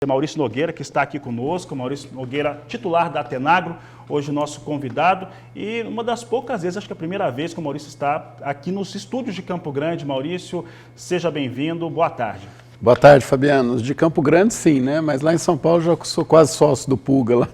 Maurício Nogueira, que está aqui conosco, Maurício Nogueira, titular da Atenagro, hoje nosso convidado, e uma das poucas vezes, acho que é a primeira vez que o Maurício está aqui nos estúdios de Campo Grande. Maurício, seja bem-vindo, boa tarde. Boa tarde, Fabiano. Os de Campo Grande sim, né? Mas lá em São Paulo já sou quase sócio do Pulga lá.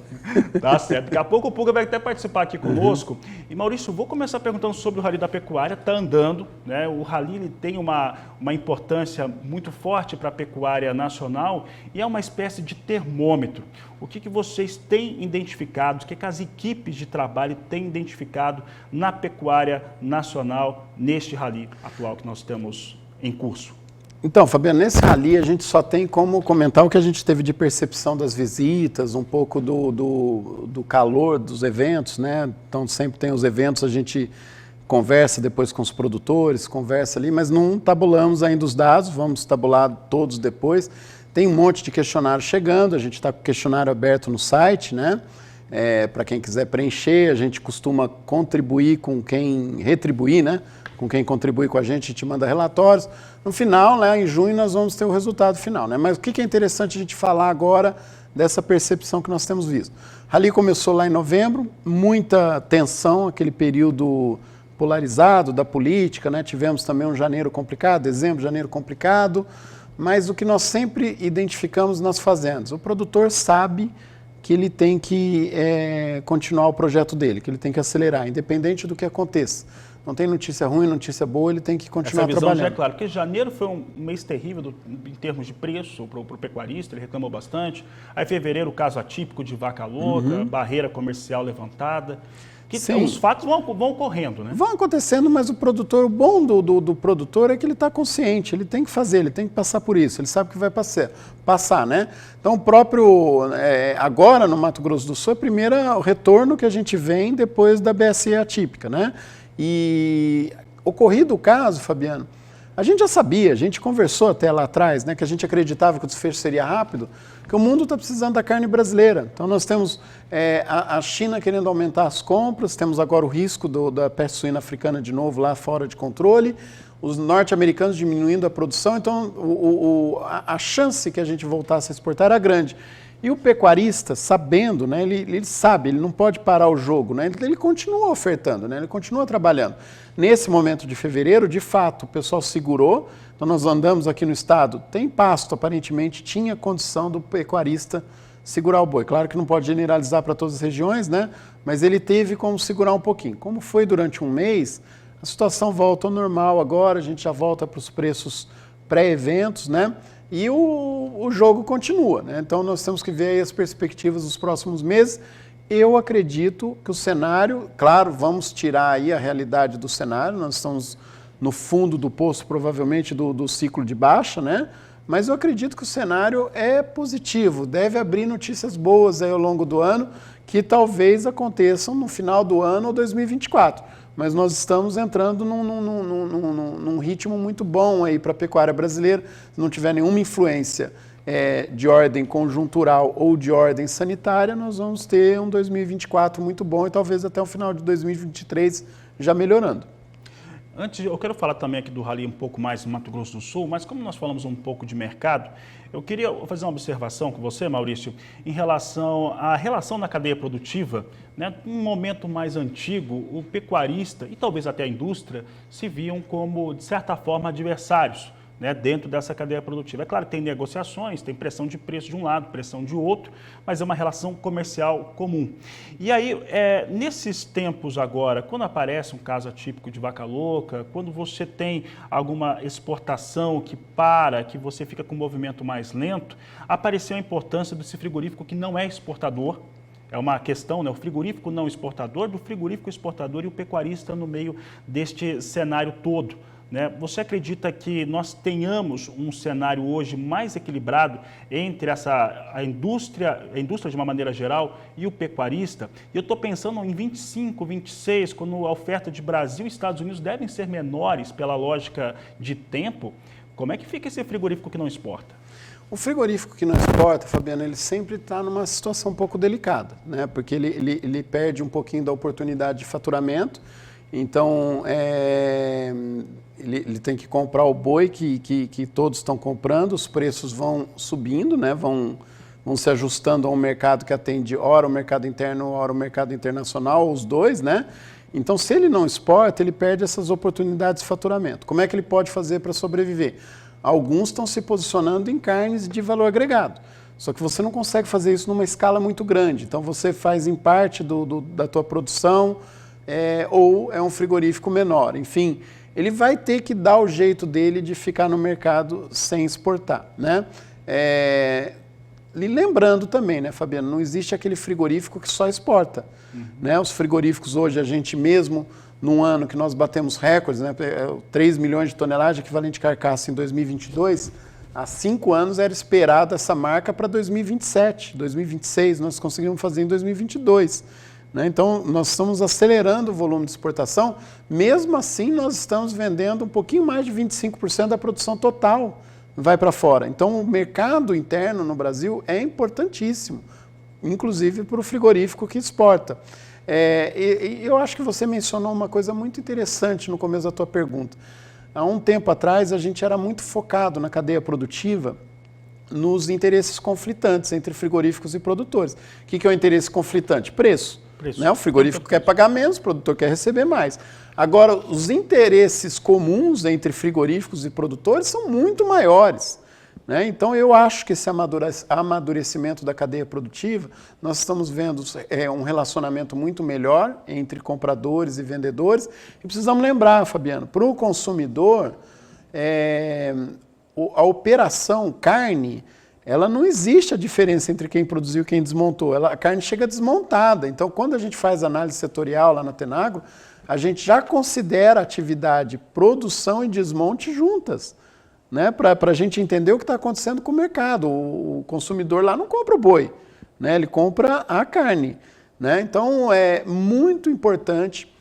Tá certo. Daqui a pouco o Pulga vai até participar aqui conosco. E Maurício, vou começar perguntando sobre o Rally da Pecuária. Está andando, né? O Rally ele tem uma importância muito forte para a pecuária nacional e é uma espécie de termômetro. O que vocês têm identificado, o que as equipes de trabalho têm identificado na pecuária nacional neste Rally atual que nós temos em curso? Então, Fabiano, nesse rally a gente só tem como comentar o que a gente teve de percepção das visitas, um pouco do calor dos eventos, né? Então sempre tem os eventos, a gente conversa depois com os produtores, conversa ali, mas não tabulamos ainda os dados, vamos tabular todos depois. Tem um monte de questionário chegando, a gente está com o questionário aberto no site, né? Para quem quiser preencher, a gente costuma contribuir com quem retribuir, né? Com quem contribui com a gente manda relatórios. No final, né, em junho, nós vamos ter o resultado final, né? Mas o que é interessante a gente falar agora dessa percepção que nós temos visto? O Rally começou lá em novembro, muita tensão, aquele período polarizado da política, né? Tivemos também um janeiro complicado, dezembro, janeiro complicado, mas o que nós sempre identificamos nas fazendas, o produtor sabe que ele tem que continuar o projeto dele, que ele tem que acelerar, independente do que aconteça. Não tem notícia ruim, notícia boa, ele tem que continuar trabalhando. Essa visão já é claro, porque janeiro foi um mês terrível em termos de preço para o pecuarista, ele reclamou bastante. Aí fevereiro, o caso atípico de vaca louca, barreira comercial levantada. Os fatos vão ocorrendo, né? Vão acontecendo, mas o produtor, o bom do produtor é que ele está consciente, ele tem que fazer, ele tem que passar por isso, ele sabe que vai passar, né? Então o próprio, agora no Mato Grosso do Sul, é o retorno que a gente vem depois da BSE atípica, né? E ocorrido o caso, Fabiano, a gente já sabia, a gente conversou até lá atrás, né, que a gente acreditava que o desfecho seria rápido, que o mundo está precisando da carne brasileira. Então nós temos a China querendo aumentar as compras, temos agora o risco da peste suína africana de novo lá fora de controle, os norte-americanos diminuindo a produção, então a chance que a gente voltasse a exportar era grande. E o pecuarista, sabendo, né, ele sabe, ele não pode parar o jogo, né, ele continua ofertando, né, ele continua trabalhando. Nesse momento de fevereiro, de fato, o pessoal segurou, então nós andamos aqui no estado, tem pasto, aparentemente tinha condição do pecuarista segurar o boi. Claro que não pode generalizar para todas as regiões, né, mas ele teve como segurar um pouquinho. Como foi durante um mês, a situação volta ao normal agora, a gente já volta para os preços pré-eventos, né? E o jogo continua, né? Então nós temos que ver aí as perspectivas dos próximos meses. Eu acredito que o cenário, claro, vamos tirar aí a realidade do cenário, nós estamos no fundo do poço provavelmente do ciclo de baixa, né? Mas eu acredito que o cenário é positivo, deve abrir notícias boas aí ao longo do ano, que talvez aconteçam no final do ano ou 2024. Mas nós estamos entrando num ritmo muito bom aí para a pecuária brasileira. Se não tiver nenhuma influência de ordem conjuntural ou de ordem sanitária, nós vamos ter um 2024 muito bom e talvez até o final de 2023 já melhorando. Antes, eu quero falar também aqui do Rally um pouco mais no Mato Grosso do Sul, mas como nós falamos um pouco de mercado, eu queria fazer uma observação com você, Maurício, em relação à relação na cadeia produtiva, né? Num momento mais antigo, o pecuarista e talvez até a indústria se viam como, de certa forma, adversários, né, dentro dessa cadeia produtiva. É claro que tem negociações, tem pressão de preço de um lado, pressão de outro, mas é uma relação comercial comum. E aí, nesses tempos agora, quando aparece um caso atípico de vaca louca, quando você tem alguma exportação que que você fica com um movimento mais lento, apareceu a importância desse frigorífico que não é exportador. É uma questão, né? O frigorífico não exportador, do frigorífico exportador e o pecuarista no meio deste cenário todo. Né? Você acredita que nós tenhamos um cenário hoje mais equilibrado entre a indústria de uma maneira geral e o pecuarista? E eu estou pensando em 25, 26, quando a oferta de Brasil e Estados Unidos devem ser menores pela lógica de tempo. Como é que fica esse frigorífico que não exporta? O frigorífico que não exporta, Fabiano, ele sempre está numa situação um pouco delicada, né? Porque ele perde um pouquinho da oportunidade de faturamento. Então, ele tem que comprar o boi que todos estão comprando, os preços vão subindo, né? vão se ajustando a um mercado que atende ora o mercado interno, ora o mercado internacional, os dois, né? Então, se ele não exporta, ele perde essas oportunidades de faturamento. Como é que ele pode fazer para sobreviver? Alguns estão se posicionando em carnes de valor agregado. Só que você não consegue fazer isso numa escala muito grande. Então, você faz em parte da tua produção ou é um frigorífico menor. Enfim, ele vai ter que dar o jeito dele de ficar no mercado sem exportar, né? E lembrando também, né, Fabiano, não existe aquele frigorífico que só exporta. Né? Os frigoríficos hoje, a gente mesmo, num ano que nós batemos recordes, né, 3 milhões de toneladas, equivalente de carcaça em 2022, há 5 anos era esperada essa marca para 2027, 2026, nós conseguimos fazer em 2022. Né? Então, nós estamos acelerando o volume de exportação, mesmo assim nós estamos vendendo um pouquinho mais de 25% da produção total. Vai para fora. Então, o mercado interno no Brasil é importantíssimo, inclusive para o frigorífico que exporta. Eu acho que você mencionou uma coisa muito interessante no começo da tua pergunta. Há um tempo atrás, a gente era muito focado na cadeia produtiva nos interesses conflitantes entre frigoríficos e produtores. O que é o interesse conflitante? Preço. Né? O frigorífico quer pagar menos, o produtor quer receber mais. Agora, os interesses comuns entre frigoríficos e produtores são muito maiores. Né? Então, eu acho que esse amadurecimento da cadeia produtiva, nós estamos vendo um relacionamento muito melhor entre compradores e vendedores. E precisamos lembrar, Fabiano, para o consumidor, a operação carne, ela não existe a diferença entre quem produziu e quem desmontou. A carne chega desmontada. Então, quando a gente faz análise setorial lá na Tenagro, a gente já considera a atividade produção e desmonte juntas, né? Para a gente entender o que está acontecendo com o mercado. O consumidor lá não compra o boi, né? Ele compra a carne. Né? Então, é muito importante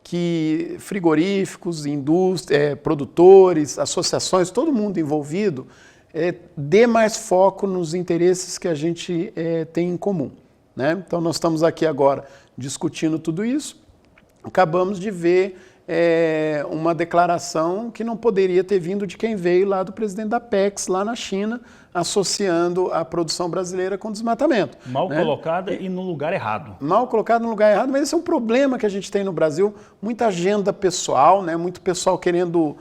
que frigoríficos, indústria, produtores, associações, todo mundo envolvido, dê mais foco nos interesses que a gente tem em comum. Né? Então, nós estamos aqui agora discutindo tudo isso. Acabamos de ver uma declaração que não poderia ter vindo de quem veio lá do presidente da Apex, lá na China, associando a produção brasileira com desmatamento. Mal colocada e no lugar errado. Mal colocado no lugar errado, mas esse é um problema que a gente tem no Brasil, muita agenda pessoal, né? Muito pessoal querendo...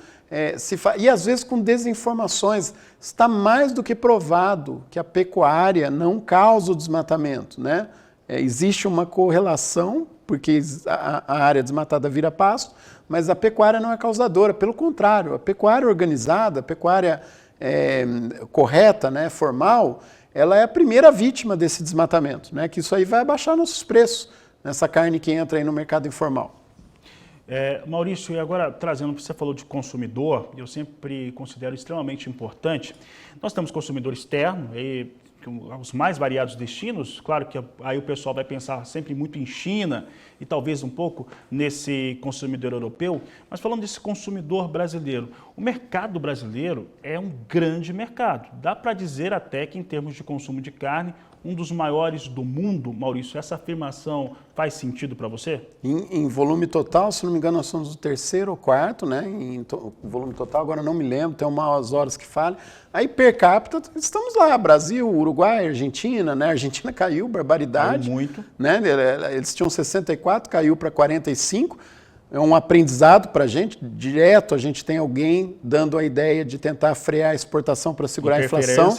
E às vezes com desinformações. Está mais do que provado que a pecuária não causa o desmatamento. Né? Existe uma correlação, porque a área desmatada vira pasto, mas a pecuária não é causadora. Pelo contrário, a pecuária organizada, a pecuária correta, né, formal, ela é a primeira vítima desse desmatamento. Né? Que isso aí vai abaixar nossos preços nessa carne que entra aí no mercado informal. Maurício, e agora trazendo, você falou de consumidor, eu sempre considero extremamente importante. Nós temos consumidor externo, os mais variados destinos, claro que aí o pessoal vai pensar sempre muito em China e talvez um pouco nesse consumidor europeu, mas falando desse consumidor brasileiro, o mercado brasileiro é um grande mercado. Dá para dizer até que em termos de consumo de carne, um dos maiores do mundo, Maurício, essa afirmação faz sentido para você? Em volume total, se não me engano, nós somos o terceiro ou quarto, né? Em volume total, agora não me lembro, tem umas horas que falha. Aí, per capita, estamos lá, Brasil, Uruguai, Argentina, né? A Argentina caiu, barbaridade. Caiu muito. Né? Eles tinham 64, caiu para 45. É um aprendizado para a gente, direto a gente tem alguém dando a ideia de tentar frear a exportação para segurar a inflação.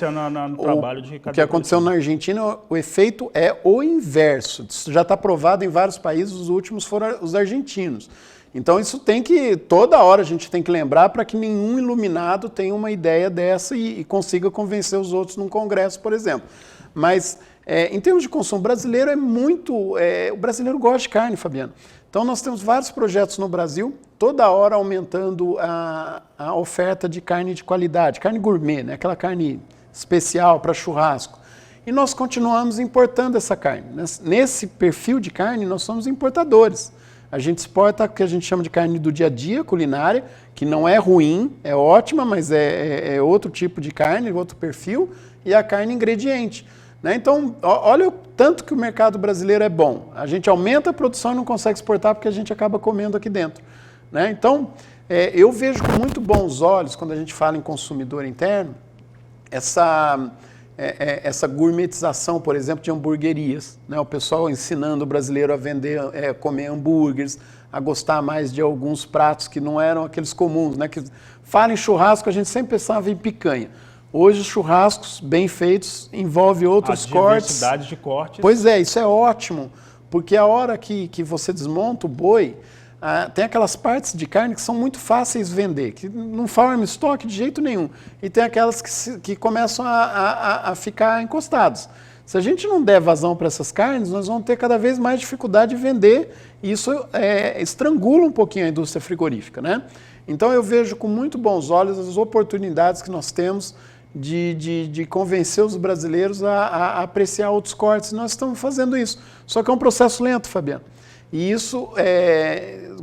No trabalho de o que aconteceu na Argentina, o efeito é o inverso. Isso já está provado em vários países, os últimos foram os argentinos. Então isso tem que, toda hora a gente tem que lembrar para que nenhum iluminado tenha uma ideia dessa e consiga convencer os outros num congresso, por exemplo. Mas em termos de consumo brasileiro, o brasileiro gosta de carne, Fabiano. Então, nós temos vários projetos no Brasil, toda hora aumentando a oferta de carne de qualidade, carne gourmet, né? Aquela carne especial para churrasco. E nós continuamos importando essa carne. Nesse perfil de carne, nós somos importadores. A gente exporta o que a gente chama de carne do dia a dia, culinária, que não é ruim, é ótima, mas é outro tipo de carne, outro perfil, e a carne ingrediente. Então, olha o tanto que o mercado brasileiro é bom. A gente aumenta a produção e não consegue exportar porque a gente acaba comendo aqui dentro. Então, eu vejo com muito bons olhos, quando a gente fala em consumidor interno, essa gourmetização, por exemplo, de hamburguerias, né? O pessoal ensinando o brasileiro a vender, comer hambúrgueres, a gostar mais de alguns pratos que não eram aqueles comuns, né? Que fala em churrasco, a gente sempre pensava em picanha. Hoje os churrascos bem feitos envolvem outros cortes. Diversidade de cortes. Pois é, isso é ótimo, porque a hora que você desmonta o boi, tem aquelas partes de carne que são muito fáceis de vender, que não farm estoque de jeito nenhum. E tem aquelas que começam a ficar encostadas. Se a gente não der vazão para essas carnes, nós vamos ter cada vez mais dificuldade de vender, e isso estrangula um pouquinho a indústria frigorífica, né? Então eu vejo com muito bons olhos as oportunidades que nós temos de convencer os brasileiros a apreciar outros cortes. Nós estamos fazendo isso. Só que é um processo lento, Fabiano. E isso,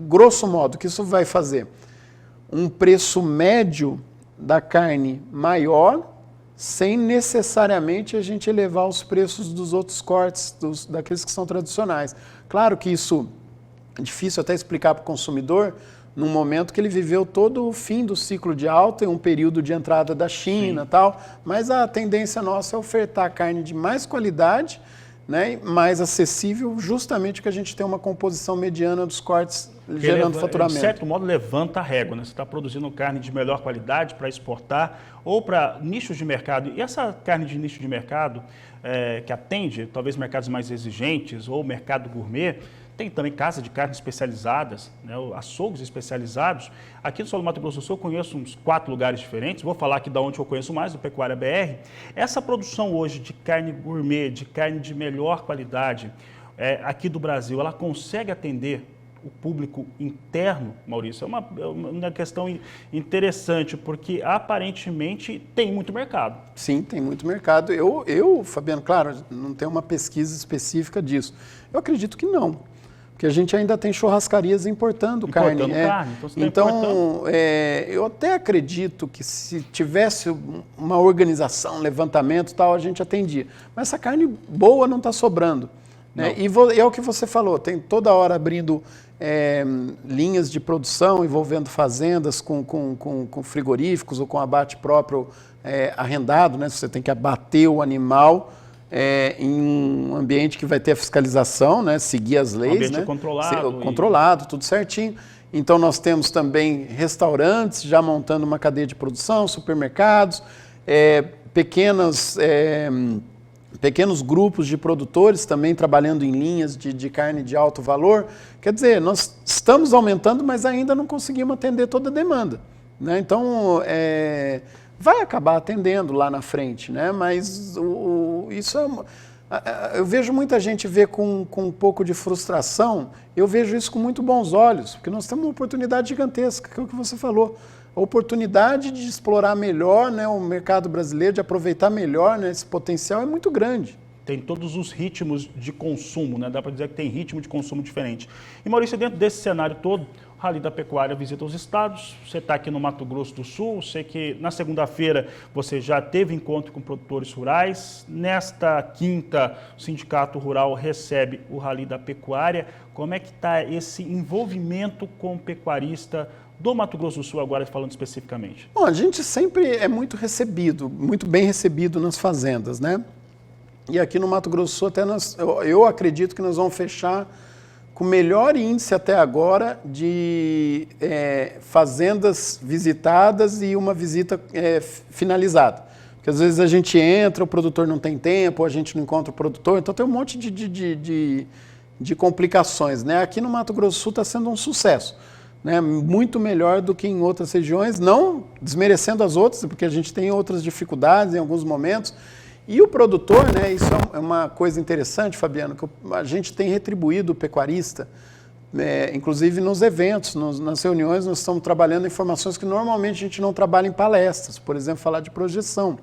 grosso modo, o que isso vai fazer? Um preço médio da carne maior, sem necessariamente a gente elevar os preços dos outros cortes, daqueles que são tradicionais. Claro que isso é difícil até explicar para o consumidor, num momento que ele viveu todo o fim do ciclo de alta e um período de entrada da China e tal, mas a tendência nossa é ofertar carne de mais qualidade, né, mais acessível, justamente porque a gente tem uma composição mediana dos cortes gerando faturamento. De certo modo, levanta a régua, né? Você está produzindo carne de melhor qualidade para exportar ou para nichos de mercado. E essa carne de nicho de mercado, que atende talvez mercados mais exigentes ou mercado gourmet, tem também casa de carne especializadas, né, açougues especializados. Aqui no sul do Mato Grosso do Sul eu conheço uns 4 lugares diferentes, vou falar aqui de onde eu conheço mais, do Pecuária BR. Essa produção hoje de carne gourmet, de carne de melhor qualidade, aqui do Brasil, ela consegue atender o público interno, Maurício? É uma questão interessante, porque aparentemente tem muito mercado. Sim, tem muito mercado. Fabiano, claro, não tenho uma pesquisa específica disso. Eu acredito que não. Porque a gente ainda tem churrascarias importando carne. Então, eu até acredito que se tivesse uma organização, levantamento e tal, a gente atendia. Mas essa carne boa não está sobrando. Né? E é o que você falou, tem toda hora abrindo linhas de produção, envolvendo fazendas com frigoríficos ou com abate próprio arrendado, né? Você tem que abater o animal em um ambiente que vai ter a fiscalização, né? Seguir as leis. Ambiente, né? Controlado, tudo certinho. Então nós temos também restaurantes já montando uma cadeia de produção, supermercados, pequenos grupos de produtores também trabalhando em linhas de carne de alto valor. Quer dizer, nós estamos aumentando, mas ainda não conseguimos atender toda a demanda, né? Então, vai acabar atendendo lá na frente, né? Mas isso eu vejo muita gente ver com um pouco de frustração. Eu vejo isso com muito bons olhos, porque nós temos uma oportunidade gigantesca, que é o que você falou. A oportunidade de explorar melhor, né, o mercado brasileiro, de aproveitar melhor, né, esse potencial é muito grande. Tem todos os ritmos de consumo, né? Dá para dizer que tem ritmo de consumo diferente. E Maurício, dentro desse cenário todo, o Rally da Pecuária visita os estados, você está aqui no Mato Grosso do Sul, sei que na segunda-feira você já teve encontro com produtores rurais, nesta quinta o Sindicato Rural recebe o Rally da Pecuária. Como é que está esse envolvimento com o pecuarista do Mato Grosso do Sul, agora falando especificamente? Bom, a gente sempre é muito bem recebido nas fazendas, né? E aqui no Mato Grosso do Sul, até eu acredito que nós vamos fechar com o melhor índice até agora de fazendas visitadas e uma visita finalizada. Porque às vezes a gente entra, o produtor não tem tempo, a gente não encontra o produtor, então tem um monte de complicações, né? Aqui no Mato Grosso do Sul está sendo um sucesso, né? Muito melhor do que em outras regiões, não desmerecendo as outras, porque a gente tem outras dificuldades em alguns momentos. E o produtor, né, isso é uma coisa interessante, Fabiano, que a gente tem retribuído o pecuarista, inclusive nos eventos, nas reuniões, nós estamos trabalhando informações que normalmente a gente não trabalha em palestras, por exemplo, falar de projeção.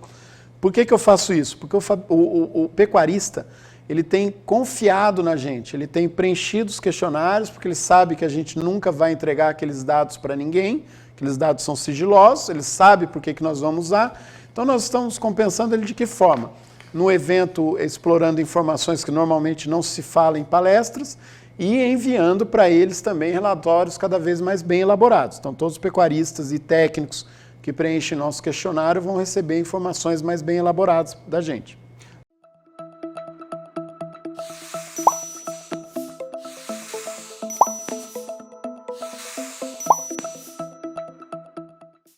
Por que eu faço isso? Porque o pecuarista, ele tem confiado na gente, ele tem preenchido os questionários, porque ele sabe que a gente nunca vai entregar aqueles dados para ninguém, aqueles dados são sigilosos, ele sabe por que nós vamos usar. Então nós estamos compensando ele de que forma? No evento, explorando informações que normalmente não se fala em palestras e enviando para eles também relatórios cada vez mais bem elaborados. Então todos os pecuaristas e técnicos que preenchem nosso questionário vão receber informações mais bem elaboradas da gente.